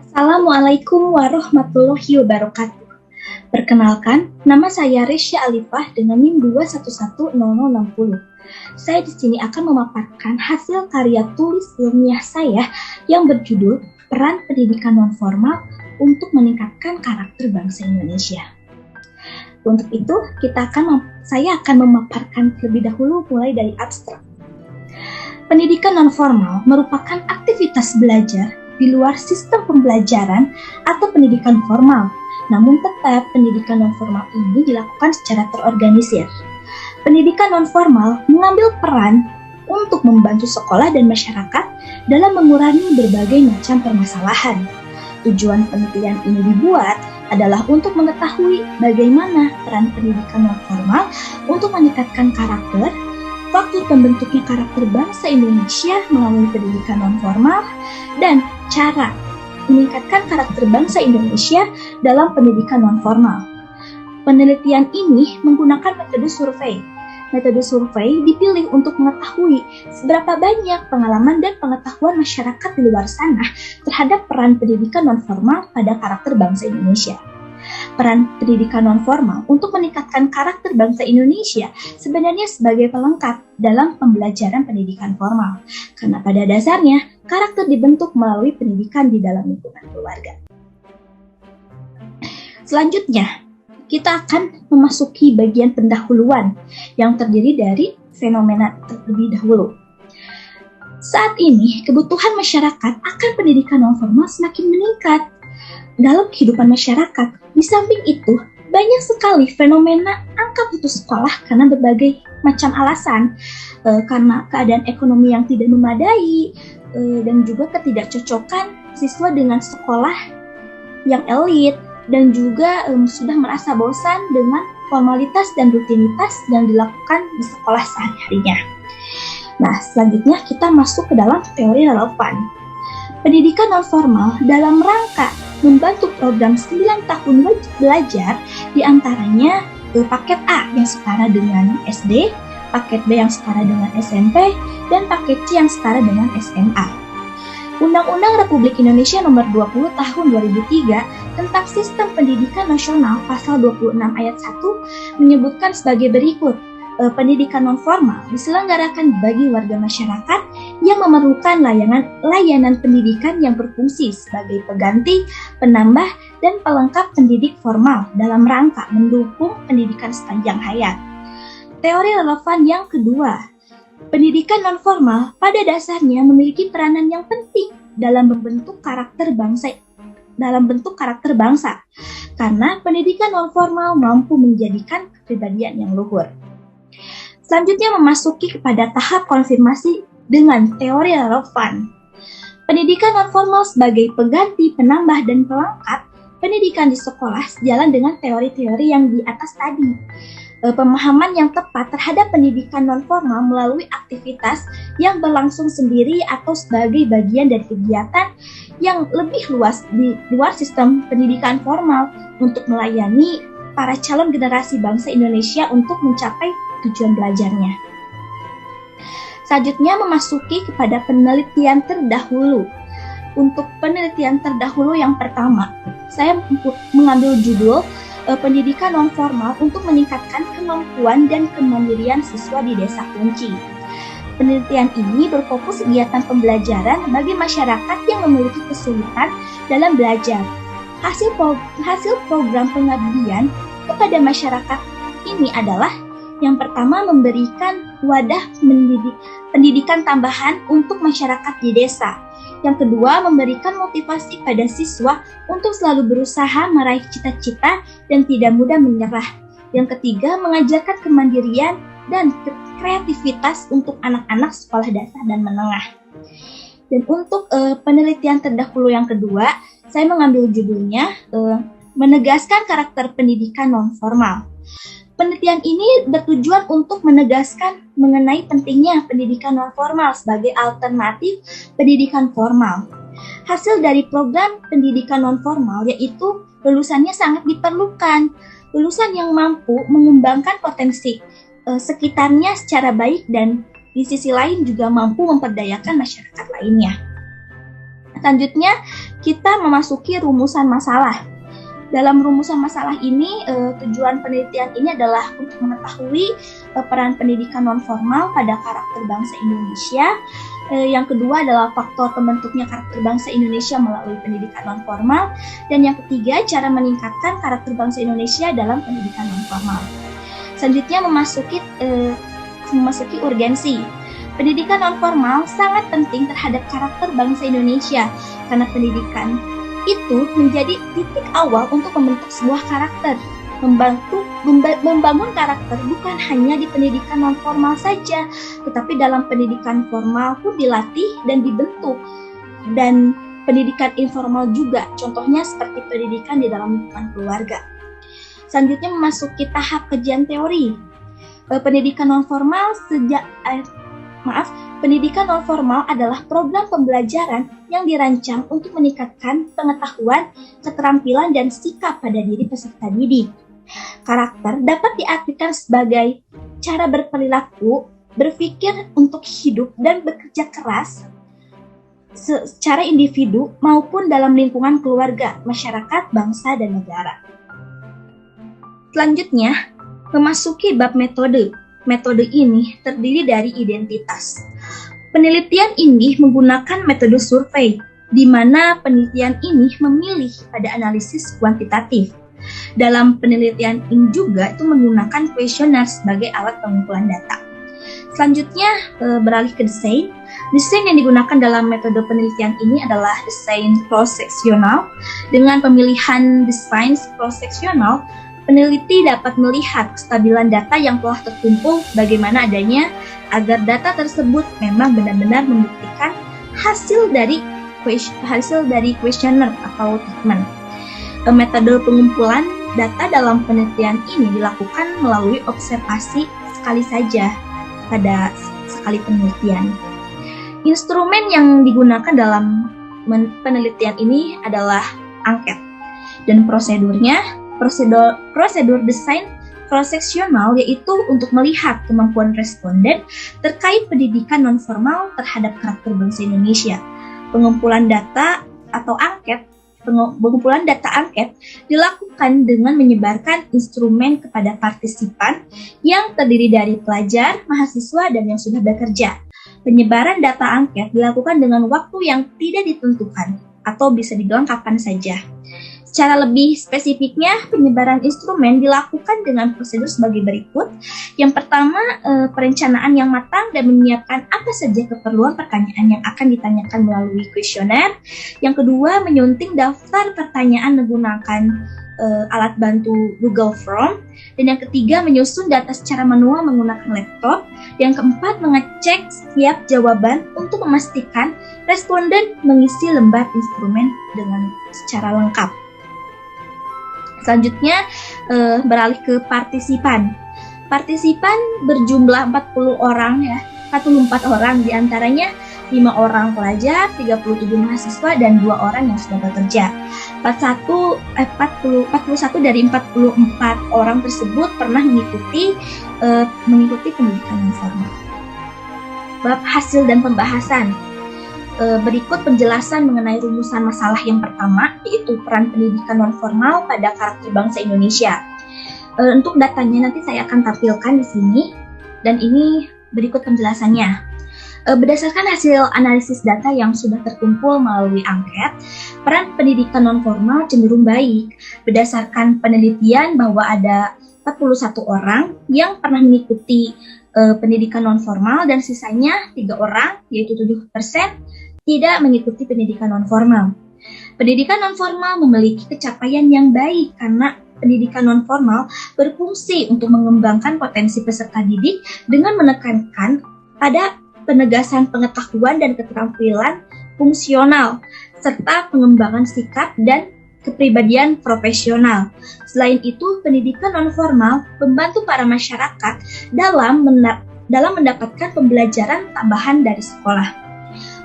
Assalamualaikum warahmatullahi wabarakatuh. Perkenalkan, nama saya Resya Alifah dengan NIM 2110060. Saya di sini akan memaparkan hasil karya tulis ilmiah saya yang berjudul Peran Pendidikan Nonformal untuk Meningkatkan Karakter Bangsa Indonesia. Untuk itu, saya akan memaparkan terlebih dahulu mulai dari abstrak. Pendidikan nonformal merupakan aktivitas belajar di luar sistem pembelajaran atau pendidikan formal. Namun tetap pendidikan nonformal ini dilakukan secara terorganisir. Pendidikan nonformal mengambil peran untuk membantu sekolah dan masyarakat dalam mengurangi berbagai macam permasalahan. Tujuan penelitian ini dibuat adalah untuk mengetahui bagaimana peran pendidikan nonformal untuk meningkatkan karakter, faktor pembentuknya karakter bangsa Indonesia melalui pendidikan nonformal, dan cara meningkatkan karakter bangsa Indonesia dalam pendidikan nonformal. Penelitian ini menggunakan metode survei. Metode survei dipilih untuk mengetahui seberapa banyak pengalaman dan pengetahuan masyarakat di luar sana terhadap peran pendidikan nonformal pada karakter bangsa Indonesia. Peran pendidikan nonformal untuk meningkatkan karakter bangsa Indonesia sebenarnya sebagai pelengkap dalam pembelajaran pendidikan formal, karena pada dasarnya karakter dibentuk melalui pendidikan di dalam lingkungan keluarga. Selanjutnya, kita akan memasuki bagian pendahuluan yang terdiri dari fenomena terlebih dahulu. Saat ini, kebutuhan masyarakat akan pendidikan nonformal semakin meningkat dalam kehidupan masyarakat. Di samping itu, banyak sekali fenomena angka putus sekolah karena berbagai macam alasan, karena keadaan ekonomi yang tidak memadai, dan juga ketidakcocokan siswa dengan sekolah yang elit, dan juga sudah merasa bosan dengan formalitas dan rutinitas yang dilakukan di sekolah sehari-harinya. Nah, selanjutnya kita masuk ke dalam teori relevan. Pendidikan nonformal dalam rangka membantu program 9 tahun belajar, diantaranya paket A yang setara dengan SD, paket B yang setara dengan SMP, dan paket C yang setara dengan SMA. Undang-Undang Republik Indonesia Nomor 20 Tahun 2003 tentang Sistem Pendidikan Nasional Pasal 26 Ayat 1 menyebutkan sebagai berikut. Pendidikan nonformal diselenggarakan bagi warga masyarakat yang memerlukan layanan pendidikan yang berfungsi sebagai pengganti, penambah, dan pelengkap pendidik formal dalam rangka mendukung pendidikan sepanjang hayat. Teori relevan yang kedua, pendidikan nonformal pada dasarnya memiliki peranan yang penting dalam membentuk karakter bangsa, karena pendidikan nonformal mampu menjadikan kepribadian yang luhur. Selanjutnya memasuki kepada tahap konfirmasi dengan teori relevan. Pendidikan nonformal sebagai pengganti, penambah, dan pelengkap pendidikan di sekolah sejalan dengan teori-teori yang di atas tadi. Pemahaman yang tepat terhadap pendidikan nonformal melalui aktivitas yang berlangsung sendiri atau sebagai bagian dari kegiatan yang lebih luas di luar sistem pendidikan formal untuk melayani para calon generasi bangsa Indonesia untuk mencapai tujuan belajarnya. Selanjutnya memasuki kepada penelitian terdahulu. Untuk penelitian terdahulu yang pertama, saya mengambil judul Pendidikan Nonformal untuk Meningkatkan Kemampuan dan Kemandirian Siswa di Desa Kunci. Penelitian ini berfokus kegiatan pembelajaran bagi masyarakat yang memiliki kesulitan dalam belajar. Hasil program pengabdian kepada masyarakat ini adalah yang pertama, memberikan wadah pendidikan tambahan untuk masyarakat di desa. Yang kedua, memberikan motivasi pada siswa untuk selalu berusaha meraih cita-cita dan tidak mudah menyerah. Yang ketiga, mengajarkan kemandirian dan kreativitas untuk anak-anak sekolah dasar dan menengah. Dan untuk penelitian terdahulu yang kedua, saya mengambil judulnya menegaskan karakter pendidikan nonformal. Penelitian ini bertujuan untuk menegaskan mengenai pentingnya pendidikan nonformal sebagai alternatif pendidikan formal. Hasil dari program pendidikan nonformal yaitu lulusannya sangat diperlukan, lulusan yang mampu mengembangkan potensi sekitarnya secara baik dan di sisi lain juga mampu memperdayakan masyarakat lainnya. Selanjutnya, kita memasuki rumusan masalah. Dalam rumusan masalah ini, tujuan penelitian ini adalah untuk mengetahui peran pendidikan non-formal pada karakter bangsa Indonesia. Yang kedua adalah faktor pembentuknya karakter bangsa Indonesia melalui pendidikan non-formal. Dan yang ketiga, cara meningkatkan karakter bangsa Indonesia dalam pendidikan non-formal. Selanjutnya memasuki urgensi. Pendidikan non-formal sangat penting terhadap karakter bangsa Indonesia karena pendidikan itu menjadi titik awal untuk membentuk sebuah karakter. Membangun karakter bukan hanya di pendidikan non-formal saja, tetapi dalam pendidikan formal pun dilatih dan dibentuk. Dan pendidikan informal juga, contohnya seperti pendidikan di dalam lingkungan keluarga. Selanjutnya memasuki tahap kajian teori. Pendidikan non-formal Pendidikan non-formal adalah program pembelajaran yang dirancang untuk meningkatkan pengetahuan, keterampilan, dan sikap pada diri peserta didik. Karakter dapat diartikan sebagai cara berperilaku, berpikir untuk hidup, dan bekerja keras secara individu maupun dalam lingkungan keluarga, masyarakat, bangsa, dan negara. Selanjutnya, memasuki bab metode. Metode ini terdiri dari identitas. Penelitian ini menggunakan metode survei, di mana penelitian ini memilih pada analisis kuantitatif. Dalam penelitian ini juga itu menggunakan kuesioner sebagai alat pengumpulan data. Selanjutnya beralih ke desain. Desain yang digunakan dalam metode penelitian ini adalah desain cross-seksional. Dengan pemilihan desain cross-seksional, peneliti dapat melihat kestabilan data yang telah terkumpul bagaimana adanya agar data tersebut memang benar-benar membuktikan hasil dari kuesioner atau treatment. Metode pengumpulan data dalam penelitian ini dilakukan melalui observasi sekali saja pada sekali penelitian. Instrumen yang digunakan dalam penelitian ini adalah angket dan prosedur desain cross-seksional yaitu untuk melihat kemampuan responden terkait pendidikan non-formal terhadap karakter bangsa Indonesia. Pengumpulan data angket dilakukan dengan menyebarkan instrumen kepada partisipan yang terdiri dari pelajar, mahasiswa, dan yang sudah bekerja. Penyebaran data angket dilakukan dengan waktu yang tidak ditentukan atau bisa dibilang kapan saja. Secara lebih spesifiknya, penyebaran instrumen dilakukan dengan prosedur sebagai berikut. Yang pertama, perencanaan yang matang dan menyiapkan apa saja keperluan pertanyaan yang akan ditanyakan melalui kuesioner. Yang kedua, menyunting daftar pertanyaan menggunakan alat bantu Google Form. Dan yang ketiga, menyusun data secara manual menggunakan laptop. Yang keempat, mengecek setiap jawaban untuk memastikan responden mengisi lembar instrumen dengan secara lengkap. Selanjutnya beralih ke partisipan. Partisipan berjumlah 40 orang ya, 44 orang, diantaranya 5 orang pelajar, 37 mahasiswa, dan 2 orang yang sudah bekerja. 41 dari 44 orang tersebut pernah mengikuti pendidikan non-formal. Bab hasil dan pembahasan. Berikut penjelasan mengenai rumusan masalah yang pertama, yaitu peran pendidikan non-formal pada karakter bangsa Indonesia. Untuk datanya nanti saya akan tampilkan di sini, dan ini berikut penjelasannya. Berdasarkan hasil analisis data yang sudah terkumpul melalui angket, peran pendidikan non-formal cenderung baik. Berdasarkan penelitian bahwa ada 41 orang yang pernah mengikuti pendidikan non-formal dan sisanya 3 orang, yaitu 7%, tidak mengikuti pendidikan non-formal. Pendidikan non-formal memiliki capaian yang baik karena pendidikan non-formal berfungsi untuk mengembangkan potensi peserta didik dengan menekankan pada penegasan pengetahuan dan keterampilan fungsional, serta pengembangan sikap dan kepribadian profesional. Selain itu, pendidikan non-formal membantu para masyarakat dalam mendapatkan pembelajaran tambahan dari sekolah.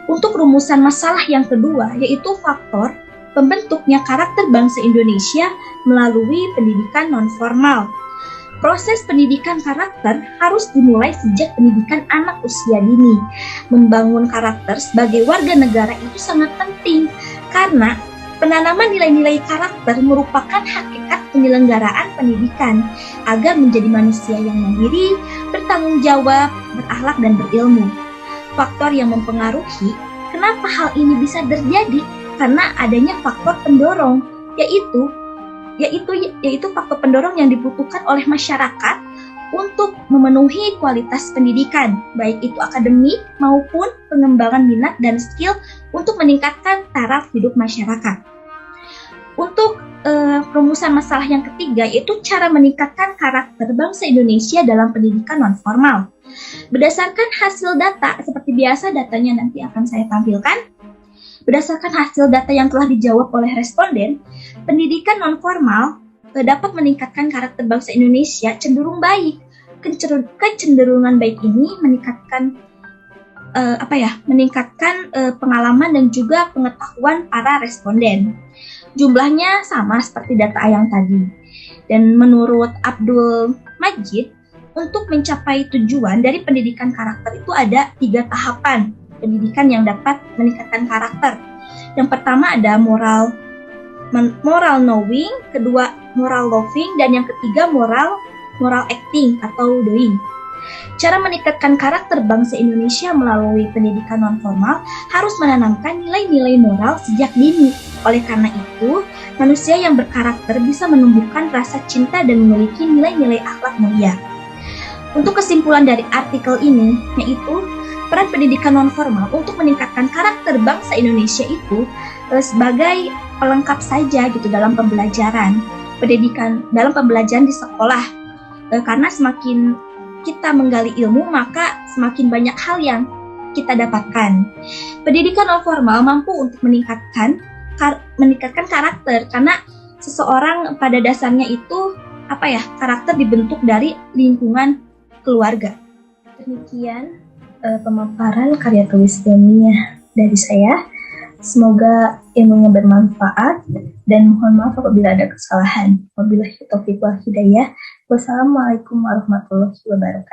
Untuk rumusan masalah yang kedua, yaitu faktor pembentuknya karakter bangsa Indonesia melalui pendidikan non-formal. Proses pendidikan karakter harus dimulai sejak pendidikan anak usia dini. Membangun karakter sebagai warga negara itu sangat penting karena penanaman nilai-nilai karakter merupakan hakikat penyelenggaraan pendidikan agar menjadi manusia yang mandiri, bertanggung jawab, berakhlak, dan berilmu. Faktor yang mempengaruhi kenapa hal ini bisa terjadi karena adanya faktor pendorong, yaitu faktor pendorong yang dibutuhkan oleh masyarakat untuk memenuhi kualitas pendidikan, baik itu akademik maupun pengembangan minat dan skill untuk meningkatkan taraf hidup masyarakat. Untuk perumusan masalah yang ketiga, yaitu cara meningkatkan karakter bangsa Indonesia dalam pendidikan non-formal. Berdasarkan hasil data, seperti biasa datanya nanti akan saya tampilkan. Berdasarkan hasil data yang telah dijawab oleh responden, pendidikan non-formal dapat meningkatkan karakter bangsa Indonesia cenderung baik. Kecenderungan baik ini meningkatkan pengalaman dan juga pengetahuan para responden. Jumlahnya sama seperti data yang tadi. Dan menurut Abdul Majid, untuk mencapai tujuan dari pendidikan karakter itu ada 3 tahapan pendidikan yang dapat meningkatkan karakter. Yang pertama ada moral knowing, kedua moral loving, dan yang ketiga moral acting atau doing. Cara meningkatkan karakter bangsa Indonesia melalui pendidikan non-formal harus menanamkan nilai-nilai moral sejak dini. Oleh karena itu, manusia yang berkarakter bisa menumbuhkan rasa cinta dan memiliki nilai-nilai akhlak mulia. Untuk kesimpulan dari artikel ini, yaitu peran pendidikan non-formal untuk meningkatkan karakter bangsa Indonesia itu sebagai pelengkap saja gitu dalam pembelajaran di sekolah. Karena semakin kita menggali ilmu, maka semakin banyak hal yang kita dapatkan. Pendidikan non-formal mampu untuk meningkatkan karakter karena seseorang pada dasarnya itu karakter dibentuk dari lingkungan keluarga. Demikian pemaparan karya tulis ilmiah dari saya. Semoga ilmunya bermanfaat dan mohon maaf apabila ada kesalahan. Wabillahi taufiq wal hidayah. Wassalamualaikum warahmatullahi wabarakatuh.